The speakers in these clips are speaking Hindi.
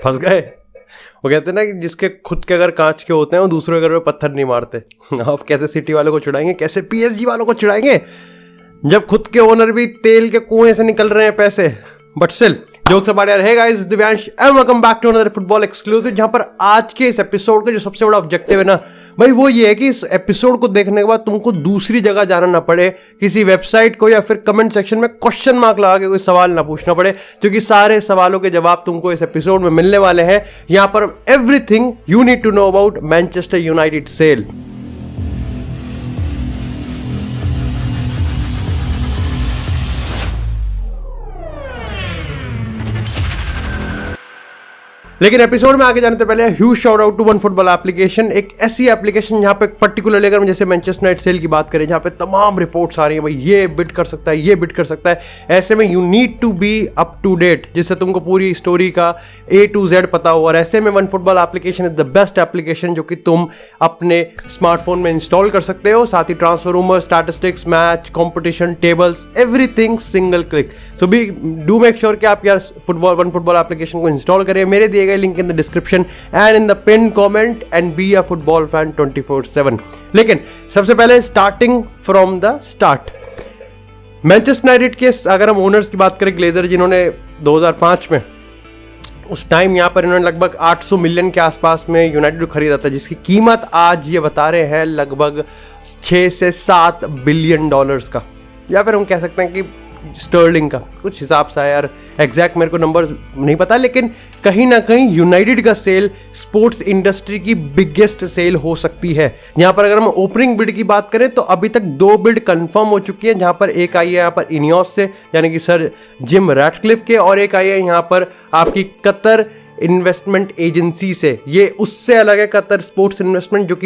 फंस गए। वो कहते हैं ना कि जिसके खुद के अगर कांच के होते हैं वो दूसरे घर में पत्थर नहीं मारते। आप कैसे सिटी वालों को चिढ़ाएंगे, कैसे PSG वालों को चिढ़ाएंगे जब खुद के ओनर भी तेल के कुएं से निकल रहे हैं पैसे। बट स्टिल जोक्स अपार्ट यार, hey guys, Divyansh and welcome back to another football exclusive, जहां पर आज के इस एपिसोड का जो सबसे बड़ा ऑब्जेक्टिव है ना भाई, वो ये है कि इस एपिसोड को देखने के बाद तुमको दूसरी जगह जाना ना पड़े, किसी वेबसाइट को या फिर कमेंट सेक्शन में क्वेश्चन मार्क लगा के कोई सवाल ना पूछना पड़े, क्योंकि सारे सवालों के जवाब तुमको इस एपिसोड में मिलने वाले हैं। यहां पर everything you need to know about Manchester United sale. लेकिन एपिसोड में आगे जाने से पहले huge shout out to one football application, एक ऐसी एप्लीकेशन जहां पे पर्टिकुलरली अगर हम जैसे मैनचेस्टर यूनाइटेड सेल की बात करें, जहां पे तमाम रिपोर्ट्स आ रही हैं, भाई ये बिड कर सकता है, ये बिड कर सकता है। ऐसे में you need to be up to date, जिससे तुमको पूरी स्टोरी का A to Z पता हो। और ऐसे में one football application is the best application जो कि तुम अपने स्मार्टफोन में इंस्टॉल कर सकते हो। साथ ही transfer rumour, statistics, match, competition, tables, everything single click. So be do make sure कि आप यार वन फुटबॉल एप्लीकेशन को इंस्टॉल करें। मेरे दिए गए link in the description and in the pin comment, and be a football fan 24/7। लेकिन सबसे पहले starting from the start, Manchester United के अगर हम ओनर्स की बात करें, ग्लेजर जिन्होंने 2005 में, उस टाइम यहाँ पर इन्होंने लगभग 800 मिलियन के आसपास में यूनाइटेड को खरीदा था, जिसकी कीमत आज ये बता रहे हैं लगभग 6 से 7 बिलियन डॉलर्स का, या फिर हम कह सकते हैं कि स्टर्लिंग का कुछ हिसाब सा है यार, एग्जैक्ट मेरे को नंबर्स नहीं पता। लेकिन कहीं ना कहीं यूनाइटेड का सेल स्पोर्ट्स इंडस्ट्री की बिगेस्ट सेल हो सकती है। यहाँ पर अगर हम ओपनिंग बिड की बात करें तो अभी तक 2 बिड कंफर्म हो चुकी है, जहाँ पर एक आई है यहाँ पर इनियोस से, यानी कि सर जिम रैटक्लिफ के, और एक आई है यहाँ पर आपकी कतर इन्वेस्टमेंट एजेंसी से। ये उससे अलग है, कतर स्पोर्ट्स इन्वेस्टमेंट, जो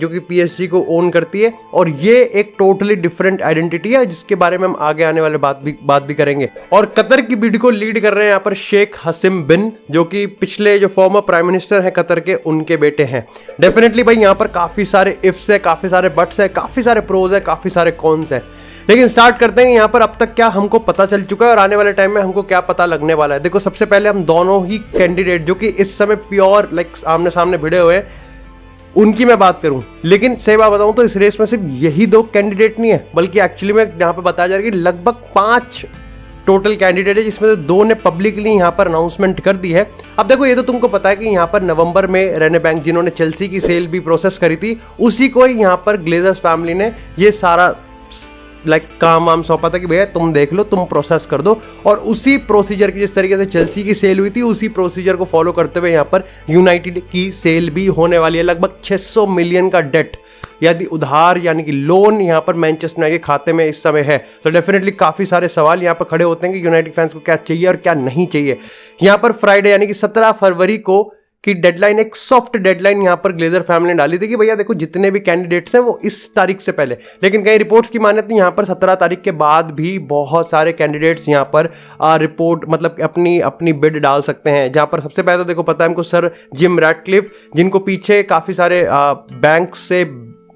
कि PSG को ओन करती है, और ये एक टोटली डिफरेंट आइडेंटिटी है, जिसके बारे में हम आगे आने वाले बात भी करेंगे। और कतर की बिड को लीड कर रहे हैं यहाँ पर शेख हसीम बिन, जो कि पिछले जो फॉर्मर प्राइम मिनिस्टर हैं कतर के, उनके बेटे हैं। डेफिनेटली भाई यहाँ पर काफी सारे इफ्स है, काफी सारे बट्स है, काफी सारे प्रोज है, काफी सारे कॉन्स है। लेकिन स्टार्ट करते हैं यहाँ पर अब तक क्या हमको पता चल चुका है और आने वाले टाइम में हमको क्या पता लगने वाला है। देखो, सबसे पहले हम दोनों ही कैंडिडेट जो कि इस समय प्योर आमने सामने भिड़े हुए हैं, उनकी मैं बात करूं, लेकिन सही बात बताऊं तो इस रेस में सिर्फ यही 2 कैंडिडेट नहीं है, बल्कि एक्चुअली में यहाँ पे बताया जा रहा है कि लगभग 5 टोटल कैंडिडेट है, जिसमें से 2 ने पब्लिकली यहाँ पर अनाउंसमेंट कर दी है। अब देखो, ये तो तुमको पता है कि यहाँ पर नवंबर में रेने बैंक, जिन्होंने चेल्सी की सेल भी प्रोसेस करी थी, उसी को ही यहाँ पर ग्लेजर्स फैमिली ने ये सारा काम वाम सौंपा था कि भैया तुम देख लो, तुम प्रोसेस कर दो। और उसी प्रोसीजर की, जिस तरीके से चेल्सी की सेल हुई थी, उसी प्रोसीजर को फॉलो करते हुए यहाँ पर यूनाइटेड की सेल भी होने वाली है। लगभग 600 मिलियन का डेट यदि उधार यानी कि लोन यहाँ पर मैनचेस्टर यूनाइटेड के खाते में इस समय है, तो डेफिनेटली काफी सारे सवाल यहाँ पर खड़े होते हैं कि यूनाइटेड फैंस को क्या चाहिए और क्या नहीं चाहिए। यहाँ पर फ्राइडे यानी कि 17 फरवरी को की डेडलाइन, एक सॉफ्ट डेडलाइन यहाँ पर ग्लेजर फैमिली ने डाली थी कि भैया देखो जितने भी कैंडिडेट्स हैं वो इस तारीख से पहले, लेकिन कई रिपोर्ट्स की माने तो यहाँ पर 17 तारीख के बाद भी बहुत सारे कैंडिडेट्स यहाँ पर रिपोर्ट मतलब अपनी बिड डाल सकते हैं। जहाँ पर सबसे पहले तो देखो पता है हमको सर जिम रैटक्लिफ, जिनको पीछे काफ़ी सारे बैंक से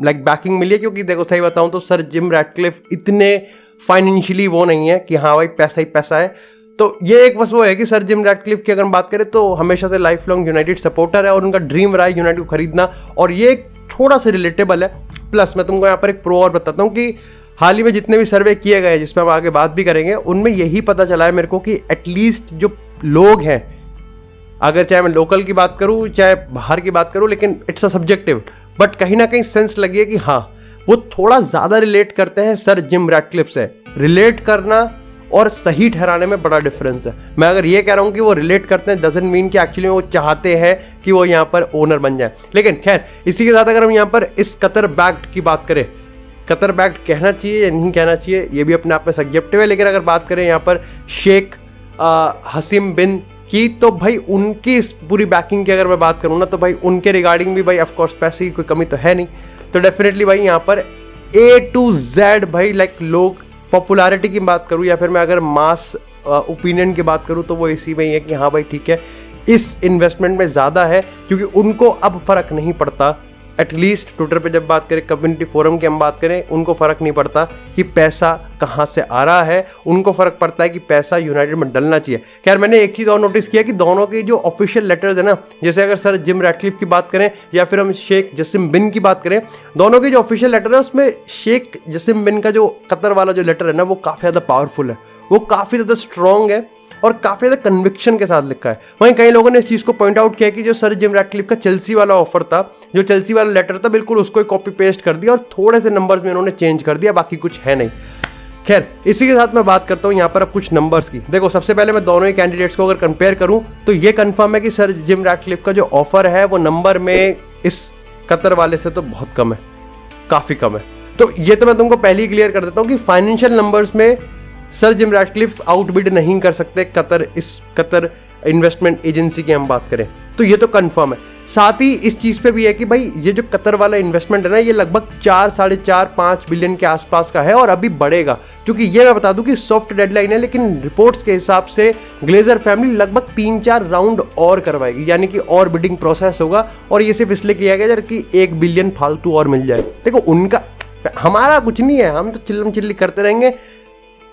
बैकिंग मिली है, क्योंकि देखो सही बताऊँ तो सर जिम रैटक्लिफ इतने फाइनेंशियली वो नहीं है कि हाँ भाई पैसा ही पैसा है। तो ये एक बस वो है कि सर जिम रैटक्लिफ की अगर हम बात करें तो हमेशा से लाइफ लॉन्ग यूनाइटेड सपोर्टर है और उनका ड्रीम रहा है यूनाइटेड को खरीदना, और ये थोड़ा सा रिलेटेबल है। प्लस मैं तुमको यहाँ पर एक प्रो और बताता हूँ कि हाल ही में जितने भी सर्वे किए गए, जिसमें हम आगे बात भी करेंगे, उनमें यही पता चला है मेरे को कि एटलीस्ट जो लोग हैं, अगर चाहे मैं लोकल की बात करूँ चाहे बाहर की बात करूँ, लेकिन इट्स अ सब्जेक्टिव, बट कहीं ना कहीं सेंस लगी है कि हाँ वो थोड़ा ज़्यादा रिलेट करते हैं सर जिम रैटक्लिफ से। रिलेट करना और सही ठहराने में बड़ा डिफरेंस है। मैं अगर ये कह रहा हूँ कि वो रिलेट करते हैं, डजंट मीन कि एक्चुअली वो चाहते हैं कि वो यहाँ पर ओनर बन जाए। लेकिन खैर, इसी के साथ अगर हम यहाँ पर इस कतर बैक्ड की बात करें, कतर बैक्ड कहना चाहिए या नहीं कहना चाहिए ये भी अपने आप में सब्जेक्टिव है, लेकिन अगर बात करें यहाँ पर शेख हसीम बिन की, तो भाई उनकी इस पूरी बैकिंग की अगर मैं बात करूँ ना, तो भाई उनके रिगार्डिंग भी भाई ऑफकोर्स पैसे की कोई कमी तो है नहीं। तो डेफिनेटली भाई यहाँ पर A to Z भाई लोग पॉपुलैरिटी की बात करूँ या फिर मैं अगर मास ओपिनियन की बात करूँ तो वो इसी में ही है कि हाँ भाई ठीक है, इस इन्वेस्टमेंट में ज़्यादा है, क्योंकि उनको अब फर्क नहीं पड़ता एटलीस्ट ट्विटर पे जब बात करें, कम्युनिटी फोरम की हम बात करें, उनको फ़र्क नहीं पड़ता कि पैसा कहाँ से आ रहा है, उनको फ़र्क पड़ता है कि पैसा यूनाइटेड में डलना चाहिए। खैर मैंने एक चीज़ और नोटिस किया कि दोनों के जो ऑफिशियल लेटर्स है ना, जैसे अगर सर जिम रैटक्लिफ की बात करें या फिर हम शेख जसीम बिन की बात करें, दोनों के जो ऑफिशियल लेटर है उसमें शेख जसीम बिन का जो कतर वाला जो लेटर है ना, वो काफ़ी ज़्यादा पावरफुल है, वो काफ़ी ज़्यादा स्ट्रॉन्ग है और काफ़ी ज़्यादा कन्विक्शन के साथ लिखा है। वहीं कई लोगों ने इस चीज़ को पॉइंट आउट किया कि जो सर जिम रैटक्लिफ का चेल्सी वाला ऑफर था, जो चेल्सी वाला लेटर था, बिल्कुल उसको ही कॉपी पेस्ट कर दिया और थोड़े से नंबर्स में उन्होंने चेंज कर दिया, बाकी कुछ है नहीं। खैर इसी के साथ मैं बात करता हूँ यहाँ पर अब कुछ नंबर्स की। देखो सबसे पहले मैं दोनों ही कैंडिडेट्स को अगर कंपेयर करूँ तो ये कंफर्म है कि सर जिम रैटक्लिफ का जो ऑफर है वो नंबर में इस कतर वाले से तो बहुत कम है, काफ़ी कम है। तो ये तो मैं तुमको पहले ही क्लियर कर देता हूँ कि फाइनेंशियल नंबर्स में सर जिम रैटक्लिफ आउटबिड नहीं कर सकते कतर इन्वेस्टमेंट एजेंसी की हम बात करें तो ये तो कंफर्म है। साथ ही इस चीज़ पे भी है कि भाई ये जो कतर वाला इन्वेस्टमेंट है ना, ये लगभग 4-4.5 बिलियन के आसपास का है और अभी बढ़ेगा, क्योंकि ये मैं बता दूं कि सॉफ्ट डेडलाइन है, लेकिन रिपोर्ट्स के हिसाब से ग्लेजर फैमिली लगभग 3-4 राउंड और करवाएगी, यानी कि और बिडिंग प्रोसेस होगा। और ये सिर्फ इसलिए किया गया कि 1 बिलियन फालतू और मिल जाए। देखो उनका, हमारा कुछ नहीं है, हम तो चिल्लम चिल्ली करते रहेंगे।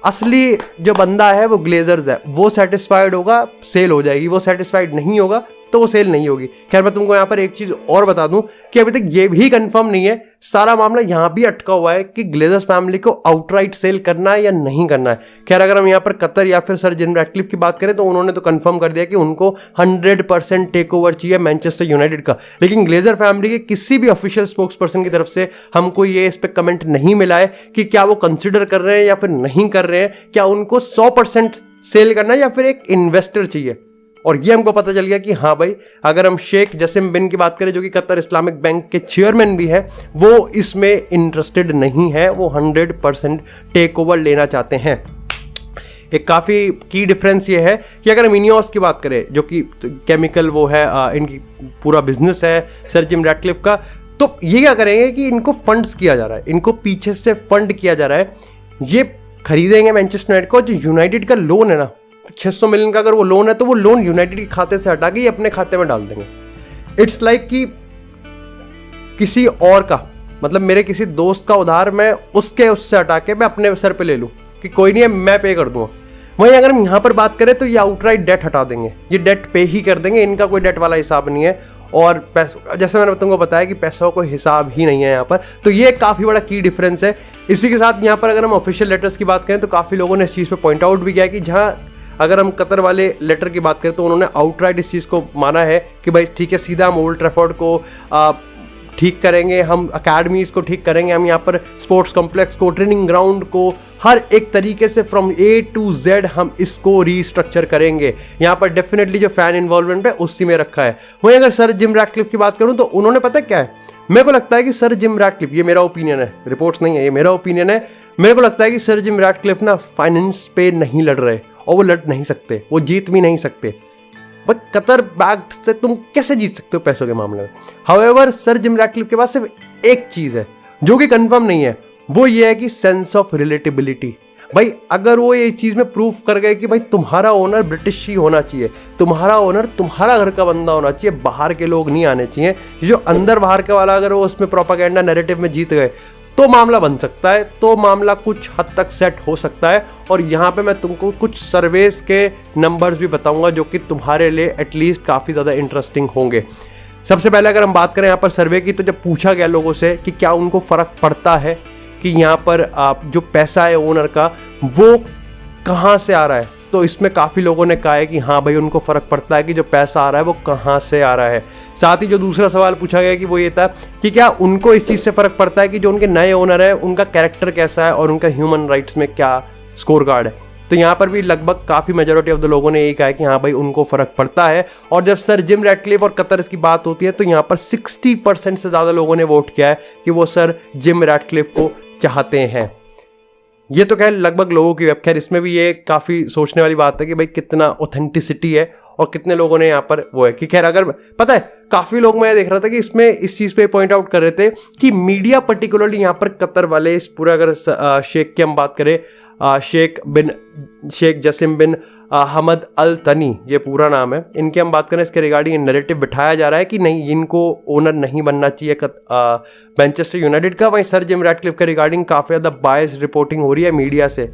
असली जो बंदा है वो ग्लेजर्स है, वो सेटिस्फाइड होगा सेल हो जाएगी, वो सेटिस्फाइड नहीं होगा तो वो सेल नहीं होगी। खैर मैं तुमको यहाँ पर एक चीज और बता दूं कि अभी तक ये भी कंफर्म नहीं है, सारा मामला यहाँ भी अटका हुआ है कि ग्लेजर्स फैमिली को आउटराइट सेल करना है या नहीं करना है। खैर अगर हम यहाँ पर कतर या फिर सर जिम रैटक्लिफ की बात करें तो उन्होंने तो कंफर्म कर दिया कि उनको 100% टेक ओवर चाहिए मैनचेस्टर यूनाइटेड का, लेकिन ग्लेजर फैमिली के किसी भी ऑफिशियल स्पोक्स पर्सन की तरफ से हमको ये इस पर कमेंट नहीं मिला है कि क्या वो कंसिडर कर रहे हैं या फिर नहीं कर रहे हैं, क्या उनको 100% सेल करना है या फिर एक इन्वेस्टर चाहिए। और ये हमको पता चल गया कि हाँ भाई, अगर हम शेख जसीम बिन की बात करें जो कि कतर इस्लामिक बैंक के चेयरमैन भी है, वो इसमें इंटरेस्टेड नहीं है, वो 100% टेक ओवर लेना चाहते हैं। एक काफ़ी की डिफरेंस ये है कि अगर हम इनियोस की बात करें जो कि केमिकल वो है, इनकी पूरा बिजनेस है सर जिम रैटक्लिफ का, तो ये क्या करेंगे कि इनको फंड्स किया जा रहा है, इनको पीछे से फंड किया जा रहा है। ये खरीदेंगे मैनचेस्टर यूनाइटेड को, जो यूनाइटेड का लोन है ना 600 मिलियन का, अगर वो लोन है तो वो लोन यूनाइटेड के खाते से हटा के ये अपने खाते में डाल देंगे। इट्स लाइक कि किसी और का, मतलब मेरे किसी दोस्त का उधार मैं उससे हटा के मैं अपने सर पे ले लूं कि कोई नहीं है मैं पे कर दूंगा। वहीं अगर हम यहाँ पर बात करें तो ये आउटराइट डेट हटा देंगे, ये डेट पे ही कर देंगे, इनका कोई डेट वाला हिसाब नहीं है। और जैसे मैंने तुमको बताया कि पैसों को हिसाब ही नहीं है यहाँ पर, तो ये काफ़ी बड़ा की डिफरेंस है। इसी के साथ यहाँ पर अगर हम ऑफिशियल लेटर्स की बात करें तो काफ़ी लोगों ने इस चीज़ पे पॉइंट आउट भी किया कि जहाँ अगर हम कतर वाले लेटर की बात करें तो उन्होंने आउटराइट इस चीज़ को माना है कि भाई ठीक है, सीधा हम ओल्ड ट्रैफोर्ड को ठीक करेंगे, हम अकेडमीज़ को ठीक करेंगे, हम यहाँ पर स्पोर्ट्स कॉम्प्लेक्स को, ट्रेनिंग ग्राउंड को, हर एक तरीके से फ्रॉम A to Z हम इसको रीस्ट्रक्चर करेंगे। यहाँ पर डेफिनेटली जो फैन इन्वॉल्वमेंट है उसी में रखा है। वहीं अगर सर जिम रैटक्लिफ की बात करूँ तो उन्होंने पता क्या है, मेरे को लगता है कि सर जिम रैटक्लिफ, ये मेरा ओपिनियन है, रिपोर्ट्स नहीं है, ये मेरा ओपिनियन है, मेरे को लगता है कि सर जिम रैटक्लिफ ना फाइनेंस पे नहीं लड़ रहे और वो लड़ नहीं सकते, वो जीत भी नहीं सकते। बट कतर बैग से तुम कैसे जीत सकते हो पैसों के मामले में। हाउएवर सर जिम रैटक्लिफ के पास सिर्फ एक चीज़ है जो कि कंफर्म नहीं है, वो ये है कि सेंस ऑफ रिलेटेबिलिटी। भाई अगर वो ये चीज़ में प्रूफ कर गए कि भाई तुम्हारा ओनर ब्रिटिश ही होना चाहिए, तुम्हारा ओनर तुम्हारा घर का बंदा होना चाहिए, बाहर के लोग नहीं आने चाहिए, जो अंदर बाहर के वाला अगर वो उसमें प्रोपागेंडा नैरेटिव में जीत गए तो मामला बन सकता है, तो मामला कुछ हद तक सेट हो सकता है। और यहाँ पे मैं तुमको कुछ सर्वेस के नंबर्स भी बताऊंगा जो कि तुम्हारे लिए एटलीस्ट काफ़ी ज़्यादा इंटरेस्टिंग होंगे। सबसे पहले अगर हम बात करें यहाँ पर सर्वे की, तो जब पूछा गया लोगों से कि क्या उनको फ़र्क पड़ता है कि यहाँ पर जो पैसा है ओनर का वो कहाँ से आ रहा है, तो इसमें काफ़ी लोगों ने कहा है कि हाँ भाई उनको फ़र्क पड़ता है कि जो पैसा आ रहा है वो कहाँ से आ रहा है। साथ ही जो दूसरा सवाल पूछा गया कि वो ये था कि क्या उनको इस चीज़ से फ़र्क पड़ता है कि जो उनके नए ओनर है उनका कैरेक्टर कैसा है और उनका ह्यूमन राइट्स में क्या स्कोर कार्ड है। तो यहाँ पर भी लगभग काफ़ी मेजॉरिटी ऑफ द लोगों ने यही कहा है कि हाँ भाई उनको फ़र्क पड़ता है। और जब सर जिम रैटक्लिफ और कतर की बात होती है तो यहाँ पर 60% से ज़्यादा लोगों ने वोट किया है कि वो सर जिम रैटक्लिफ को चाहते हैं। ये तो खैर लगभग लोगों की वेब, खैर इसमें भी ये काफ़ी सोचने वाली बात है कि भाई कितना ऑथेंटिसिटी है और कितने लोगों ने यहाँ पर वो है कि खैर अगर पता है काफ़ी लोग, मैं देख रहा था कि इसमें इस चीज़ पे पॉइंट आउट कर रहे थे कि मीडिया पर्टिकुलरली यहाँ पर कतर वाले इस पूरा, अगर शेख की हम बात करें, शेख जसीम बिन हमद अल तनी, ये पूरा नाम है, इनके हम बात करें, इसके रिगार्डिंग नैरेटिव बिठाया जा रहा है कि नहीं, इनको ओनर नहीं बनना चाहिए मैनचेस्टर यूनाइटेड का। वहीं सर जिम रैटक्लिफ के रिगार्डिंग काफ़ी ज़्यादा बायस रिपोर्टिंग हो रही है मीडिया से,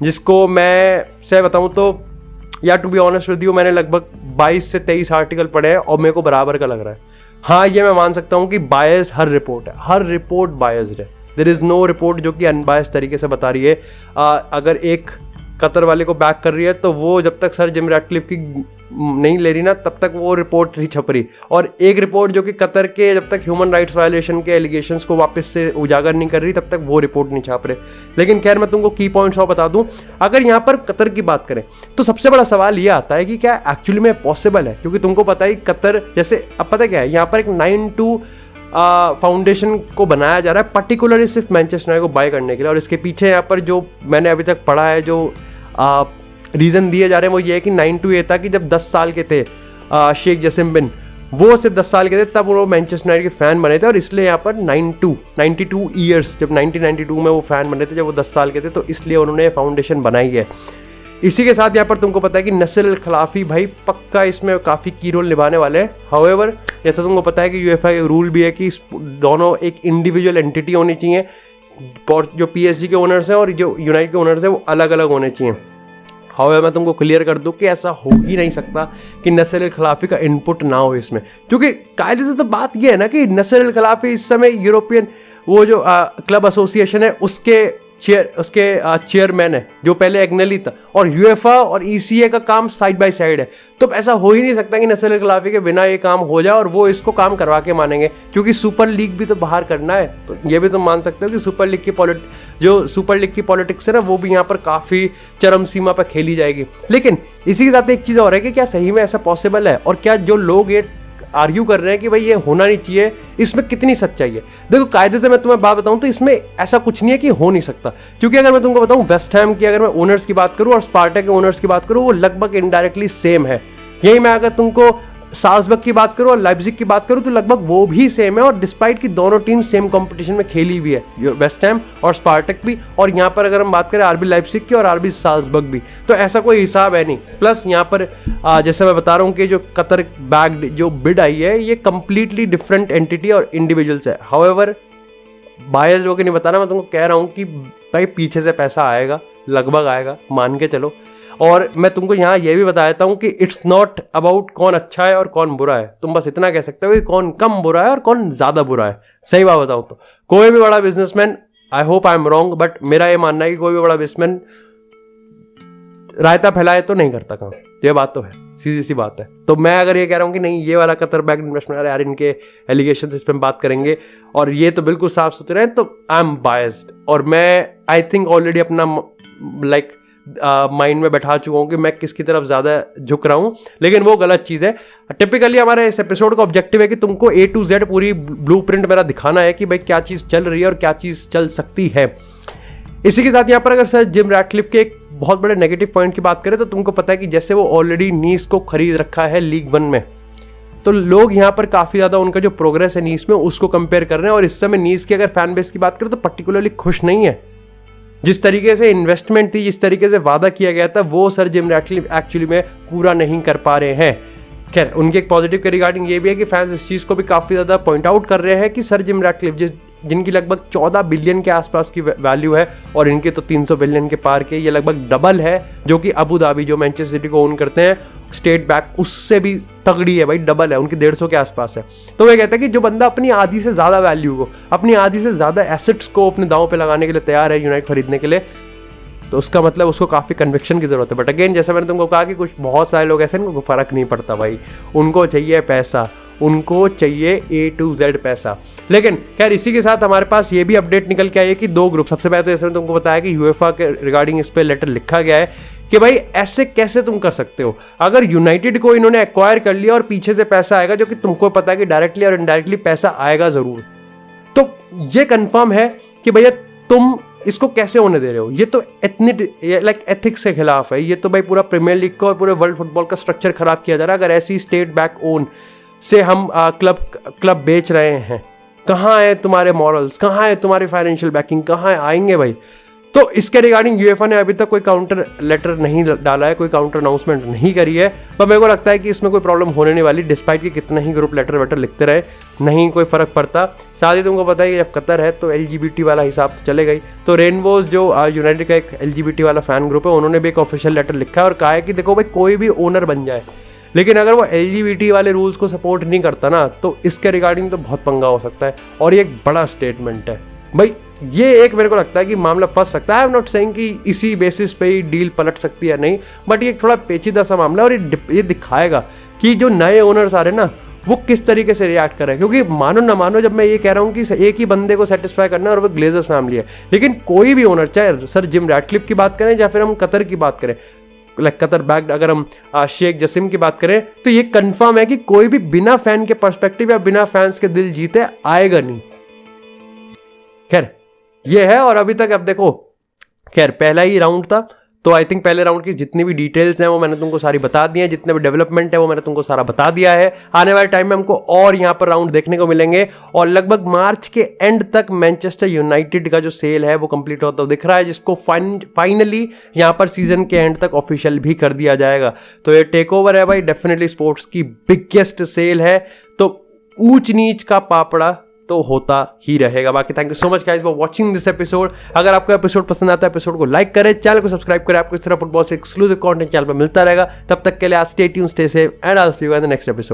जिसको मैं से बताऊं तो या to be honest with you, मैंने लगभग 22 से 23 आर्टिकल पढ़े हैं और मेरे को बराबर का लग रहा है। हाँ, ये मैं मान सकता हूँ कि बायस्ड हर रिपोर्ट है, हर रिपोर्ट बायस्ड है। देयर इज़ नो रिपोर्ट जो कि अनबायस्ड तरीके से बता रही है। अगर एक कतर वाले को बैक कर रही है तो वो जब तक सर जिम रैटक्लिफ की नहीं ले रही ना, तब तक वो रिपोर्ट नहीं छप रही। और एक रिपोर्ट जो कि कतर के जब तक ह्यूमन राइट्स वायलेशन के एलिगेशंस को वापस से उजागर नहीं कर रही, तब तक वो रिपोर्ट नहीं छाप रहे। लेकिन खैर, मैं तुमको की पॉइंट्स और बता दूं। अगर यहाँ पर कतर की बात करें तो सबसे बड़ा सवाल ये आता है कि क्या एक्चुअली में पॉसिबल है, क्योंकि तुमको पता है कतर, जैसे अब पता क्या है, यहाँ पर एक 9-2 फाउंडेशन को बनाया जा रहा है पर्टिकुलरली सिर्फ मैनचेस्टर यूनाइटेड को बाय करने के लिए। और इसके पीछे यहाँ पर जो मैंने अभी तक पढ़ा है, जो रीज़न दिए जा रहे हैं वो ये है कि 9-2 ये था कि जब 10 साल के थे शेख जसीम बिन, वो सिर्फ 10 साल के थे तब वो मैनचेस्टर यूनाइटेड के फ़ैन बने थे, और इसलिए यहाँ पर 92 ईयर्स, जब 1992 में वो फ़ैन बने थे, जब वो 10 साल के थे, तो इसलिए उन्होंने फाउंडेशन बनाई है। इसी के साथ यहाँ पर तुमको पता है कि नस्ल खिलाफी भाई पक्का इसमें काफ़ी की रोल निभाने वाले हैं। हाउएवर, जैसा तुमको पता है कि यूएफए का रूल भी है कि दोनों एक इंडिविजुअल एंटिटी होनी चाहिए, और जो पीएसजी के ओनर्स हैं और जो यूनाइटेड के ओनर्स हैं वो अलग अलग होने चाहिए। हाउएवर, मैं तुमको क्लियर कर दूं कि ऐसा हो ही नहीं सकता कि नस्ल खिलाफी का इनपुट ना हो इसमें, क्योंकि कायदे से तो बात यह है ना कि नस्ल खिलाफी इस समय यूरोपियन वो जो क्लब एसोसिएशन है उसके चेयरमैन है, जो पहले एग्नेली था, और यूएफए और ईसीए का काम साइड बाय साइड है। तो ऐसा हो ही नहीं सकता कि नस्ल खिलाफी के बिना ये काम हो जाए और वो इसको काम करवा के मानेंगे, क्योंकि सुपर लीग भी तो बाहर करना है। तो ये भी तुम मान सकते हो कि सुपर लीग की पॉलिटिक्स है ना, वो भी यहाँ पर काफ़ी चरम सीमा पर खेली जाएगी। लेकिन इसी के साथ एक चीज़ और है कि क्या सही में ऐसा पॉसिबल है, और क्या जो लोग ये आर्ग्यू कर रहे हैं कि भाई ये होना नहीं चाहिए, इसमें कितनी सच्चाई है। देखो, कायदे से मैं तुम्हें बात बताऊं तो इसमें ऐसा कुछ नहीं है कि हो नहीं सकता, क्योंकि अगर मैं तुमको बताऊं वेस्ट हैम की अगर मैं ओनर्स की बात करूं और स्पार्टा के ओनर्स की बात करूं, वो लगभग इनडायरेक्टली सेम है। यही मैं अगर तुमको साल्जबर्ग की बात करूं और लाइप्जिग की बात करूं तो लगभग वो भी सेम है, और डिस्पाइट कि दोनों टीम सेम कंपटीशन में खेली हुई है, वेस्ट हैम और स्पार्टक भी। और यहाँ पर अगर हम बात करें आरबी लाइप्जिग की और आरबी साल्जबर्ग भी, तो ऐसा कोई हिसाब है नहीं। प्लस यहाँ पर जैसे मैं बता रहा हूँ कि जो कतर बैग्ड जो बिड आई है, ये कंप्लीटली डिफरेंट एंटिटी और इंडिविजुअल्स है। हाउएवर, बायस होकर नहीं बता रहा, मैं तुमको कह रहा हूँ कि भाई पीछे से पैसा आएगा, लगभग आएगा, मान के चलो। और मैं तुमको यहाँ ये भी बता देता हूँ कि इट्स नॉट अबाउट कौन अच्छा है और कौन बुरा है। तुम बस इतना कह सकते हो कि कौन कम बुरा है और कौन ज़्यादा बुरा है। सही बात बताऊँ तो कोई भी बड़ा businessman, I hope I am wrong, but मेरा ये मानना है कि कोई भी बड़ा बिजनेसमैन रायता फैलाए तो नहीं करता काम। ये बात तो है, सीधी सी बात है। तो मैं अगर ये कह रहा हूँ कि नहीं, ये वाला कतर बैक इन्वेस्टमेंट, अरे यार इनके एलिगेशन इस पर हम बात करेंगे और ये तो बिल्कुल साफ सुथरे हैं, तो आई एम बायस्ड। और मैं आई थिंक ऑलरेडी अपना माइंड में बैठा चुका हूँ कि मैं किसकी तरफ ज़्यादा झुक रहा हूँ, लेकिन वो गलत चीज़ है। टिपिकली हमारे इस एपिसोड का ऑब्जेक्टिव है कि तुमको A to Z पूरी ब्लूप्रिंट मेरा दिखाना है कि भाई क्या चीज़ चल रही है और क्या चीज़ चल सकती है। इसी के साथ यहाँ पर अगर सर जिम रैटक्लिफ के एक बहुत बड़े नेगेटिव पॉइंट की बात करें तो तुमको पता है कि जैसे वो ऑलरेडी नीस को खरीद रखा है लीग 1 में, तो लोग यहाँ पर काफ़ी ज़्यादा उनका जो प्रोग्रेस है नीस में उसको कंपेयर कर रहे हैं। और इस समय नीस की अगर फैन बेस की बात करें तो पर्टिकुलरली खुश नहीं है। जिस तरीके से इन्वेस्टमेंट थी, जिस तरीके से वादा किया गया था, वो सर जिम रैटक्लिफ एक्चुअली में पूरा नहीं कर पा रहे हैं। खैर, उनके एक पॉजिटिव के रिगार्डिंग ये भी है कि फैंस इस चीज़ को भी काफ़ी ज़्यादा पॉइंट आउट कर रहे हैं कि सर जिम रैटक्लिफ जिनकी लगभग 14 बिलियन के आसपास की वैल्यू है और इनके तो 300 बिलियन के पार के, ये लगभग डबल है, जो कि अबू धाबी जो मैनचेस्टर सिटी को ओन करते हैं, स्टेट बैंक उससे भी तगड़ी है भाई, डबल है, उनकी 150 के आसपास है। तो वो कहता है कि जो बंदा अपनी आधी से ज़्यादा वैल्यू को, अपनी आधी से ज़्यादा एसेट्स को अपने दांव पे लगाने के लिए तैयार है यूनाइटेड खरीदने के लिए, तो उसका मतलब उसको काफ़ी कन्विक्शन की ज़रूरत है। बट अगेन, जैसे मैंने तुमको कहा कि कुछ बहुत सारे लोग ऐसे हैं उनको फ़र्क नहीं पड़ता भाई, उनको चाहिए पैसा, उनको चाहिए A to Z पैसा। लेकिन खैर, इसी के साथ हमारे पास ये भी अपडेट निकल के आई है कि 2 ग्रुप, सबसे पहले तो जैसे मैंने तुमको बताया कि यूएफए के रिगार्डिंग इस पर लेटर लिखा गया है कि भाई ऐसे कैसे तुम कर सकते हो, अगर यूनाइटेड को इन्होंने एक्वायर कर लिया और पीछे से पैसा आएगा, जो कि तुमको पता है कि डायरेक्टली और इनडायरेक्टली पैसा आएगा ज़रूर, तो ये कन्फर्म है कि भैया तुम इसको कैसे होने दे रहे हो। ये तो एथिक्स के खिलाफ है, ये तो भाई पूरा प्रीमियर लीग का और पूरे वर्ल्ड फुटबॉल का स्ट्रक्चर खराब किया जा रहा है। अगर ऐसी स्टेट बैक ओन से हम क्लब बेच रहे हैं, कहाँ है तुम्हारे मॉरल्स, कहाँ है तुम्हारी फाइनेंशियल बैकिंग, कहाँ आएंगे भाई। तो इसके रिगार्डिंग यूएफए ने अभी तक कोई काउंटर लेटर नहीं डाला है, कोई काउंटर अनाउंसमेंट नहीं करी है, पर मेरे को लगता है कि इसमें कोई प्रॉब्लम होने नहीं वाली, डिस्पाइट कि कितना ही ग्रुप लेटर वेटर लिखते रहे, नहीं कोई फर्क पड़ता। साथ ही तुमको पता है कि जब कतर है तो LGBT वाला हिसाब से चले गई, तो रेनबोज जो यूनाइटेड का एक LGBT वाला फैन ग्रुप है, उन्होंने भी एक ऑफिशियल लेटर लिखा है और कहा है कि देखो भाई कोई भी ओनर बन जाए, लेकिन अगर वो LGBT वाले रूल्स को सपोर्ट नहीं करता ना, तो इसके रिगार्डिंग तो बहुत पंगा हो सकता है। और ये एक बड़ा स्टेटमेंट है भाई, ये एक मेरे को लगता है कि मामला फंस सकता है। आई एम नॉट सेइंग कि इसी बेसिस पे ही डील पलट सकती है, नहीं, बट ये थोड़ा पेचीदा सा मामला है और ये दिखाएगा कि जो नए ओनर्स आ रहे हैं ना, वो किस तरीके से रिएक्ट कर रहे हैं। क्योंकि मानो ना मानो, जब मैं ये कह रहा हूँ कि एक ही बंदे को सेटिस्फाई करना है और वो ग्लेजर्स फैमिली है, लेकिन कोई भी ओनर, चाहे सर जिम रैटक्लिफ की बात करें या फिर हम कतर की बात करें, लाइक कतर बैक्ड, अगर हम शेख जसीम की बात करें, तो ये कंफर्म है कि कोई भी बिना फैन के पर्सपेक्टिव या बिना फैंस के दिल जीते आएगा नहीं। खैर ये है, और अभी तक अब देखो, खैर पहला ही राउंड था, तो आई थिंक पहले राउंड की जितनी भी डिटेल्स हैं वो मैंने तुमको सारी बता दी हैं, जितने भी डेवलपमेंट है वो मैंने तुमको सारा बता दिया है। आने वाले टाइम में हमको और यहाँ पर राउंड देखने को मिलेंगे, और लगभग मार्च के एंड तक मैनचेस्टर यूनाइटेड का जो सेल है वो कंप्लीट होता दिख रहा है, जिसको फाइनली यहाँ पर सीजन के एंड तक ऑफिशियल भी कर दिया जाएगा। तो ये टेक ओवर है भाई, डेफिनेटली स्पोर्ट्स की बिगेस्ट सेल है, तो ऊंच नीच का पापड़ा तो होता ही रहेगा। बाकी thank you so much guys for watching this episode. अगर आपको एपिसोड पसंद आता है, एपिसोड को लाइक करें, चैनल को सब्सक्राइब करें, आपको इस तरह फुटबॉल से एक्सक्लूसिव कंटेंट चैनल पर मिलता रहेगा। तब तक के लिए stay tuned, stay safe, and I will see you in the next episode.